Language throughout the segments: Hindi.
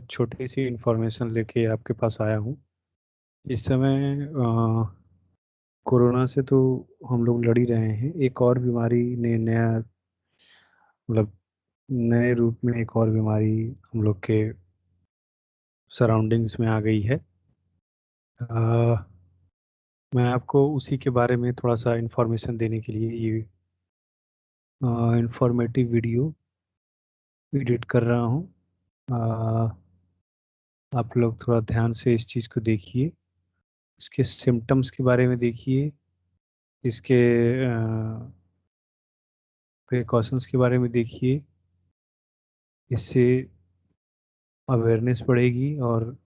छोटी सी इंफॉर्मेशन लेके आपके पास आया हूँ। इस समय कोरोना से तो हम लोग लड़ ही रहे हैं। एक और बीमारी ने नया मतलब नए रूप में एक और बीमारी हम लोग के सराउंडिंग्स में आ गई है। अ, मैं आपको उसी के बारे में थोड़ा सा इंफॉर्मेशन देने के लिए ये इंफॉर्मेटिव वीडियो एडिट कर रहा हूँ। अ, आप लोग थोड़ा ध्यान से इस चीज़ को देखिए, इसके सिम्टम्स के बारे में देखिए, इसके प्रिकॉशंस के बारे में देखिए। इससे अवेयरनेस बढ़ेगी और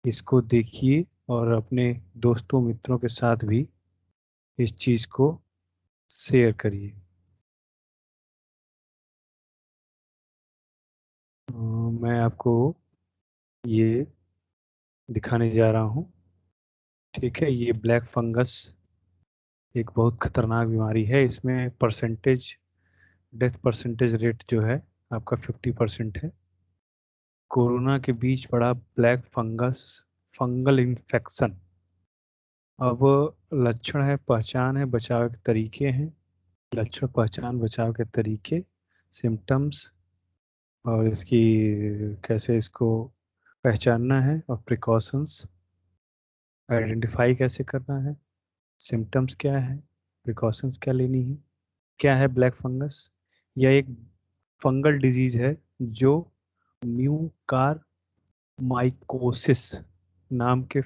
इसको देखिए और अपने दोस्तों मित्रों के साथ भी इस चीज़ को शेयर करिए। मैं आपको ये दिखाने जा रहा हूँ। ठीक है, ये ब्लैक फंगस एक बहुत खतरनाक बीमारी है। इसमें डेथ परसेंटेज रेट जो है आपका 50% है। कोरोना के बीच पड़ा ब्लैक फंगस, फंगल इन्फेक्शन। अब लक्षण है, पहचान है, बचाव के तरीके हैं। लक्षण, पहचान, बचाव के तरीके, सिम्टम्स, और इसकी कैसे इसको पहचानना है, और प्रिकॉशंस, आइडेंटिफाई कैसे करना है, सिम्टम्स क्या है, प्रिकॉशंस क्या लेनी है। क्या है ब्लैक फंगस? यह एक फंगल डिजीज है जो म्यूकार माइकोसिस नाम के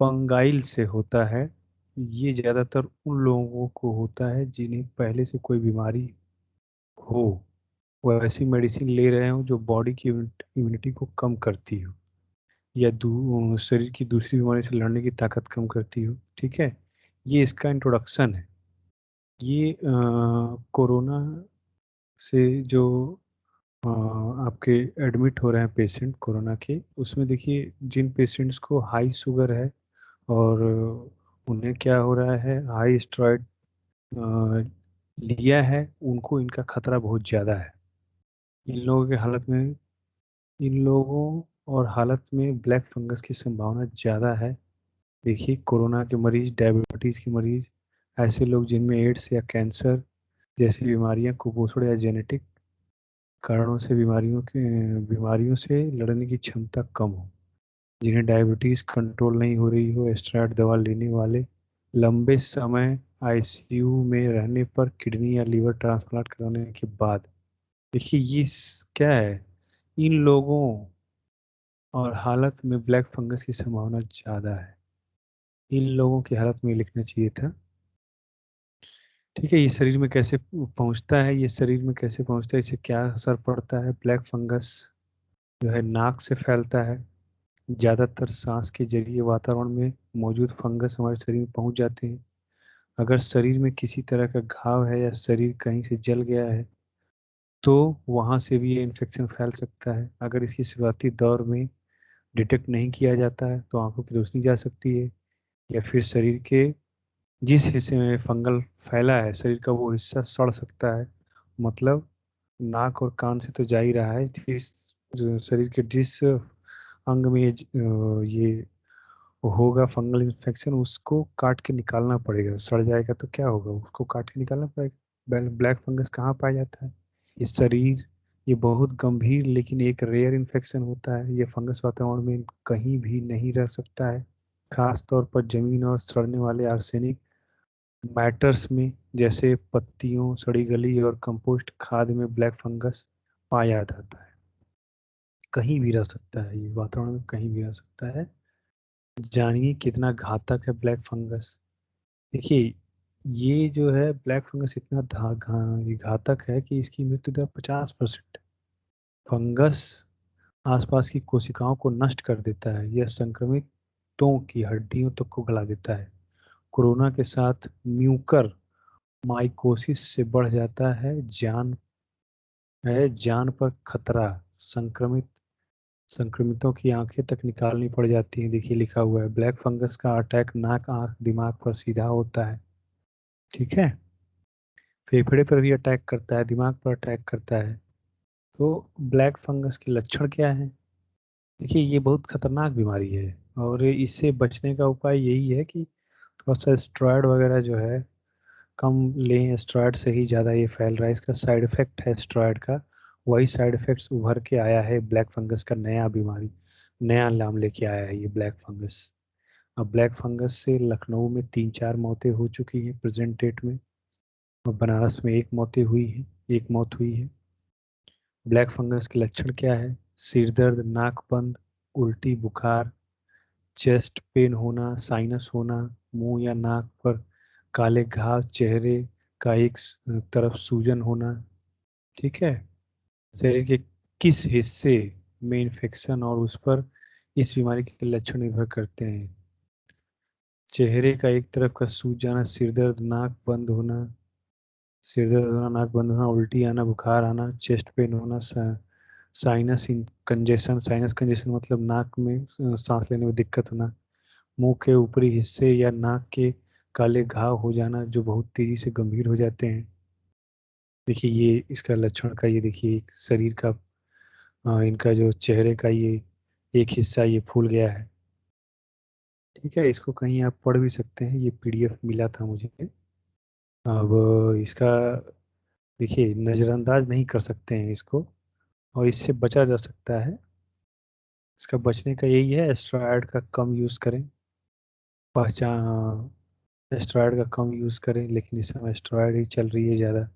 फंगाइल से होता है। ये ज़्यादातर उन लोगों को होता है जिन्हें पहले से कोई बीमारी हो, वो ऐसी मेडिसिन ले रहे हो जो बॉडी की इम्यूनिटी को कम करती हो, या शरीर की दूसरी बीमारी से लड़ने की ताकत कम करती हो। ठीक है, ये इसका इंट्रोडक्शन है। ये कोरोना से जो आपके एडमिट हो रहे हैं पेशेंट कोरोना के, उसमें देखिए जिन पेशेंट्स को हाई शुगर है और उन्हें क्या हो रहा है, हाई स्टेरॉइड लिया है, उनको इनका खतरा बहुत ज़्यादा है। इन लोगों के हालत में इन लोगों और हालत में ब्लैक फंगस की संभावना ज़्यादा है। देखिए, कोरोना के मरीज, डायबिटीज़ के मरीज, ऐसे लोग जिनमें एड्स या कैंसर जैसी बीमारियां, कुपोषण या जेनेटिक कारणों से बीमारियों से लड़ने की क्षमता कम हो, जिन्हें डायबिटीज़ कंट्रोल नहीं हो रही हो, स्टेरॉइड दवा लेने वाले, लंबे समय आईसीयू में रहने पर, किडनी या लीवर ट्रांसप्लांट कराने के बाद। देखिए ये क्या है, इन लोगों और हालत में ब्लैक फंगस की संभावना ज़्यादा है। इन लोगों की हालत में लिखना चाहिए था। ठीक है, ये शरीर में कैसे पहुंचता है, ये शरीर में कैसे पहुंचता है, इससे क्या असर पड़ता है। ब्लैक फंगस जो है नाक से फैलता है। ज़्यादातर सांस के जरिए वातावरण में मौजूद फंगस हमारे शरीर में पहुंच जाते हैं। अगर शरीर में किसी तरह का घाव है या शरीर कहीं से जल गया है तो वहां से भी ये इन्फेक्शन फैल सकता है। अगर इसकी शुरुआती दौर में डिटेक्ट नहीं किया जाता है तो आंखों की रोशनी जा सकती है, या फिर शरीर के जिस हिस्से में फंगल फैला है शरीर का वो हिस्सा सड़ सकता है। मतलब नाक और कान से तो जा ही रहा है, जिस जो शरीर के जिस अंग में ये होगा फंगल इन्फेक्शन, उसको काट के निकालना पड़ेगा। सड़ जाएगा तो क्या होगा, उसको काट के निकालना पड़ेगा। ब्लैक फंगस कहाँ पाया जाता है? इस शरीर ये बहुत गंभीर लेकिन एक रेयर इन्फेक्शन होता है। ये फंगस वातावरण में कहीं भी नहीं रह सकता है, खास तौर पर जमीन और सड़ने वाले आर्सेनिक मैटर्स में, जैसे पत्तियों, सड़ी गली और कंपोस्ट खाद में ब्लैक फंगस पाया जाता है। कहीं भी रह सकता है, ये वातावरण में कहीं भी रह सकता है। जानिए कितना घातक है ब्लैक फंगस। देखिए, ये जो है ब्लैक फंगस इतना ये घातक है कि इसकी मृत्यु दर 50%। फंगस आसपास की कोशिकाओं को नष्ट कर देता है, यह संक्रमितों की हड्डियों तक को गला देता है। कोरोना के साथ म्यूकर माइकोसिस से बढ़ जाता है जान पर खतरा। संक्रमितों की आंखें तक निकालनी पड़ जाती हैं। देखिए लिखा हुआ है, ब्लैक फंगस का अटैक नाक, आंख, दिमाग पर सीधा होता है। ठीक है, फेफड़े पर भी अटैक करता है, दिमाग पर अटैक करता है। तो ब्लैक फंगस के लक्षण क्या हैं? देखिए, ये बहुत खतरनाक बीमारी है और इससे बचने का उपाय यही है कि थोड़ा सा स्टेरॉयड वगैरह जो है कम लें। स्टेरॉयड से ही ज़्यादा ये फैल रहा है। इसका साइड इफेक्ट है स्टेरॉयड का, वही साइड इफेक्ट्स उभर के आया है ब्लैक फंगस का। नया बीमारी, नया नाम लेके आया है ये ब्लैक फंगस। अब ब्लैक फंगस से लखनऊ में 3-4 मौतें हो चुकी हैं प्रेजेंट डेट में, और बनारस में एक मौत हुई है। ब्लैक फंगस के लक्षण क्या है? सिर दर्द, नाक बंद, उल्टी, बुखार, चेस्ट पेन होना, साइनस होना, मुंह या नाक पर काले घाव, चेहरे का एक तरफ सूजन होना। ठीक है। शरीर के किस हिस्से में इन्फेक्शन और उस पर इस बीमारी के लक्षण निर्भर करते हैं? चेहरे का एक तरफ का सूज जाना, सिर दर्द होना, नाक बंद होना, उल्टी आना, बुखार आना, चेस्ट पेन होना, साइनस कंजेशन मतलब नाक में सांस लेने में दिक्कत होना, मुंह के ऊपरी हिस्से या नाक के काले घाव हो जाना जो बहुत तेजी से गंभीर हो जाते हैं। देखिए, ये इसका लक्षण का, ये देखिए एक शरीर का इनका जो चेहरे का ये एक हिस्सा ये फूल गया है। ठीक है, इसको कहीं आप पढ़ भी सकते हैं, ये पीडीएफ मिला था मुझे। अब इसका देखिए, नज़रअंदाज नहीं कर सकते हैं इसको, और इससे बचा जा सकता है। इसका बचने का यही है, एस्ट्रॉयड का कम यूज़ करें। पहचान एस्ट्रॉयड का कम यूज़ करें, लेकिन इस समय एस्ट्रॉयड ही चल रही है ज़्यादा।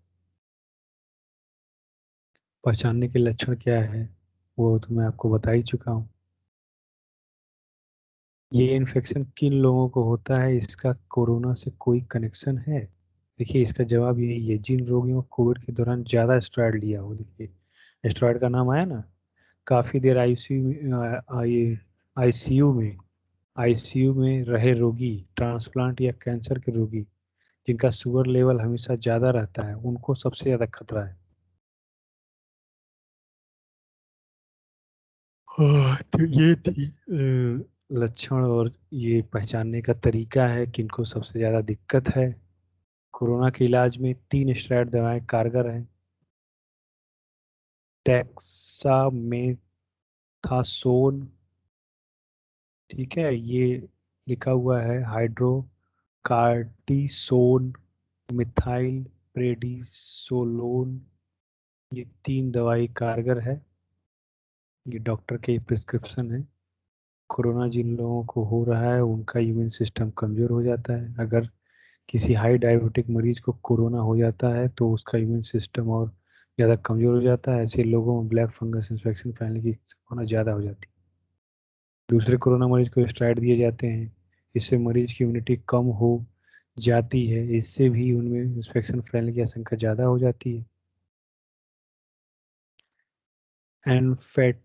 पहचानने के लक्षण क्या है वो तो मैं आपको बता ही चुका हूँ। ये इन्फेक्शन किन लोगों को होता है, इसका कोरोना से कोई कनेक्शन है? देखिए, इसका जवाब यही है, जिन रोगियों को कोविड के दौरान ज़्यादा स्टेरॉयड लिया हो। देखिए, स्टेरॉयड का नाम आया ना, काफ़ी देर आईसीयू में रहे रोगी, ट्रांसप्लांट या कैंसर के रोगी जिनका शुगर लेवल हमेशा ज़्यादा रहता है, उनको सबसे ज़्यादा खतरा है। हाँ, तो ये थी लक्षण, और ये पहचानने का तरीका है कि इनको सबसे ज़्यादा दिक्कत है। कोरोना के इलाज में 3 स्टेरॉयड दवाएं कारगर हैं। डेक्सामेथासोन, ठीक है, ये लिखा हुआ है हाइड्रोकार्टिसोन, मिथाइल प्रेडिसोलोन। ये 3 दवाई कारगर है। ये डॉक्टर के प्रिस्क्रिप्शन है। कोरोना जिन लोगों को हो रहा है उनका इम्यून सिस्टम कमज़ोर हो जाता है। अगर किसी हाई डायबिटिक मरीज को कोरोना हो जाता है तो उसका इम्यून सिस्टम और ज़्यादा कमज़ोर हो जाता है। ऐसे लोगों में ब्लैक फंगस इन्फेक्शन फैलने की संभावना ज़्यादा हो जाती है। दूसरे कोरोना मरीज को स्टेरॉइड दिए जाते हैं, इससे मरीज की इम्यूनिटी कम हो जाती है, इससे भी उनमें इन्फेक्शन फैलने की आशंका ज़्यादा हो जाती है। एनफेट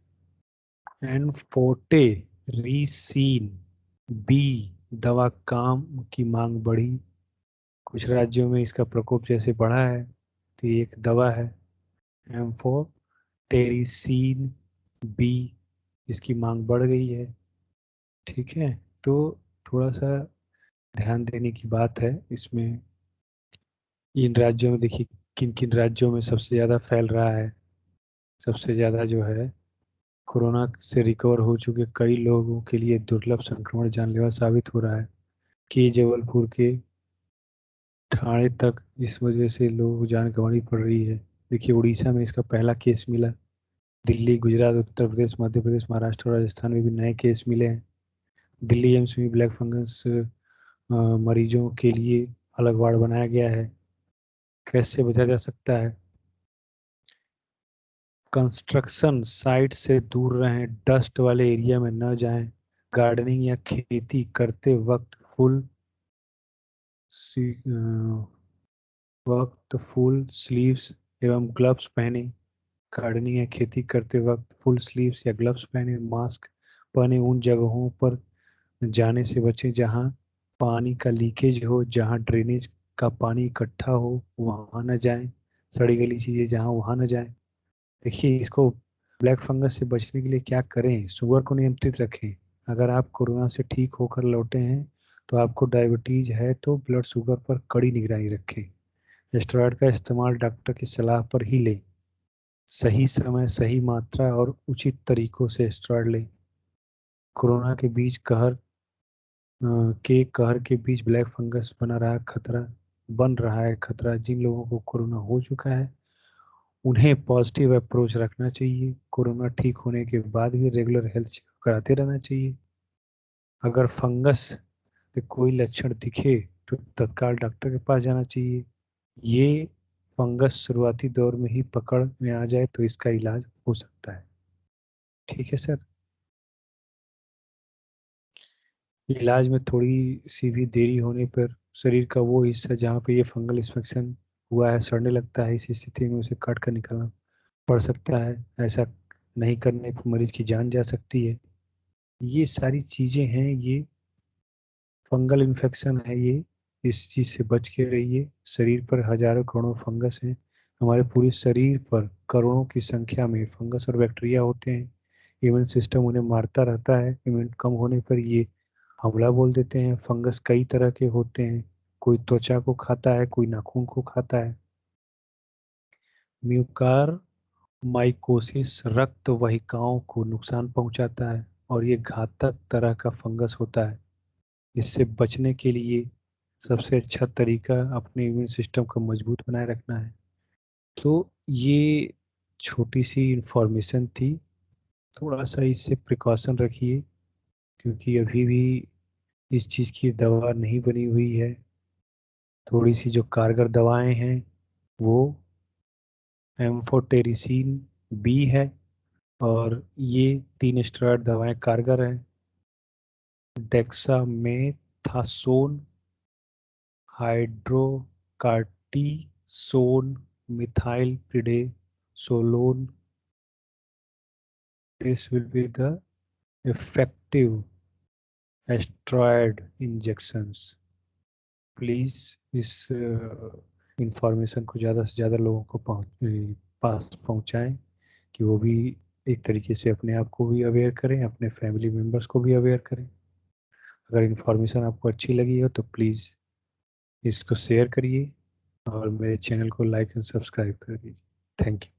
एनफोटेरीसीन बी दवा काम की मांग बढ़ी। कुछ राज्यों में इसका प्रकोप जैसे बढ़ा है, तो ये एक दवा है एम्फोटेरिसीन बी, इसकी मांग बढ़ गई है। ठीक है, तो थोड़ा सा ध्यान देने की बात है इसमें। इन राज्यों में देखिए, किन किन राज्यों में सबसे ज़्यादा फैल रहा है। सबसे ज़्यादा जो है, कोरोना से रिकवर हो चुके कई लोगों के लिए दुर्लभ संक्रमण जानलेवा साबित हो रहा है। कि जबलपुर के ठाणे तक इस वजह से लोगों को जान गंवानी पड़ रही है। देखिए, उड़ीसा में इसका पहला केस मिला। दिल्ली, गुजरात, उत्तर प्रदेश, मध्य प्रदेश, महाराष्ट्र और राजस्थान में भी नए केस मिले हैं। दिल्ली एम्स में ब्लैक फंगस मरीजों के लिए अलग वार्ड बनाया गया है। कैसे बचा जा सकता है? कंस्ट्रक्शन साइट से दूर रहें, डस्ट वाले एरिया में न जाएं, गार्डनिंग या खेती करते फुल स्लीव्स एवं ग्लव्स पहने। गार्डनिंग या खेती करते वक्त फुल स्लीव्स या ग्लव्स पहने, मास्क पहने। उन जगहों पर जाने से बचें जहां पानी का लीकेज हो, जहां ड्रेनेज का पानी इकट्ठा हो वहां न जाएं। सड़ी गली चीजें जहां वहां न जाएं। देखिए, इसको ब्लैक फंगस से बचने के लिए क्या करें? शुगर को नियंत्रित रखें। अगर आप कोरोना से ठीक होकर लौटे हैं तो आपको डायबिटीज है तो ब्लड शुगर पर कड़ी निगरानी रखें। स्टेरॉयड का इस्तेमाल डॉक्टर की सलाह पर ही लें। सही समय, सही मात्रा और उचित तरीकों से स्टेरॉयड लें। कोरोना के बीच कहर के बीच ब्लैक फंगस बन रहा है खतरा। जिन लोगों को कोरोना हो चुका है उन्हें पॉजिटिव अप्रोच रखना चाहिए। कोरोना ठीक होने के बाद भी रेगुलर हेल्थ चेकअप कराते रहना चाहिए। अगर फंगस के कोई लक्षण दिखे तो तत्काल डॉक्टर के पास जाना चाहिए। ये फंगस शुरुआती दौर में ही पकड़ में आ जाए तो इसका इलाज हो सकता है। ठीक है सर। इलाज में थोड़ी सी भी देरी होने पर शरीर का वो हिस्सा जहाँ पे ये फंगल इन्फेक्शन हुआ है सड़ने लगता है। इस स्थिति में उसे काट कर निकालना पड़ सकता है। ऐसा नहीं करने पर मरीज की जान जा सकती है। ये सारी चीजें हैं। ये फंगल इन्फेक्शन है। ये इस चीज से बच के रहिए। शरीर पर हजारों करोड़ों फंगस हैं। हमारे पूरे शरीर पर करोड़ों की संख्या में फंगस और बैक्टीरिया होते हैं। इम्यून सिस्टम उन्हें मारता रहता है। इम्यून कम होने पर ये हमला बोल देते हैं। फंगस कई तरह के होते हैं। कोई त्वचा को खाता है, कोई नाखून को खाता है। म्यूकार माइकोसिस रक्त वाहिकाओं को नुकसान पहुंचाता है और ये घातक तरह का फंगस होता है। इससे बचने के लिए सबसे अच्छा तरीका अपने इम्यून सिस्टम को मजबूत बनाए रखना है। तो ये छोटी सी इंफॉर्मेशन थी। थोड़ा सा इससे प्रिकॉशन रखिए क्योंकि अभी भी इस चीज़ की दवा नहीं बनी हुई है। थोड़ी सी जो कारगर दवाएं हैं वो एम्फोटेरिसिन बी है और ये 3 स्टेरॉयड दवाएं कारगर हैं। Dexamethasone, hydrocortisone, methyl prednisolone. This will be the effective steroid injections. Please इस इंफॉर्मेशन को ज़्यादा से ज़्यादा लोगों को पास पहुंचाएं कि वो भी एक तरीके से अपने आप को भी अवेयर करें, अपने फैमिली मेम्बर्स को भी अवेयर करें। अगर इंफॉर्मेशन आपको अच्छी लगी हो तो प्लीज़ इसको शेयर करिए और मेरे चैनल को लाइक एंड सब्सक्राइब कर दीजिए। Thank you.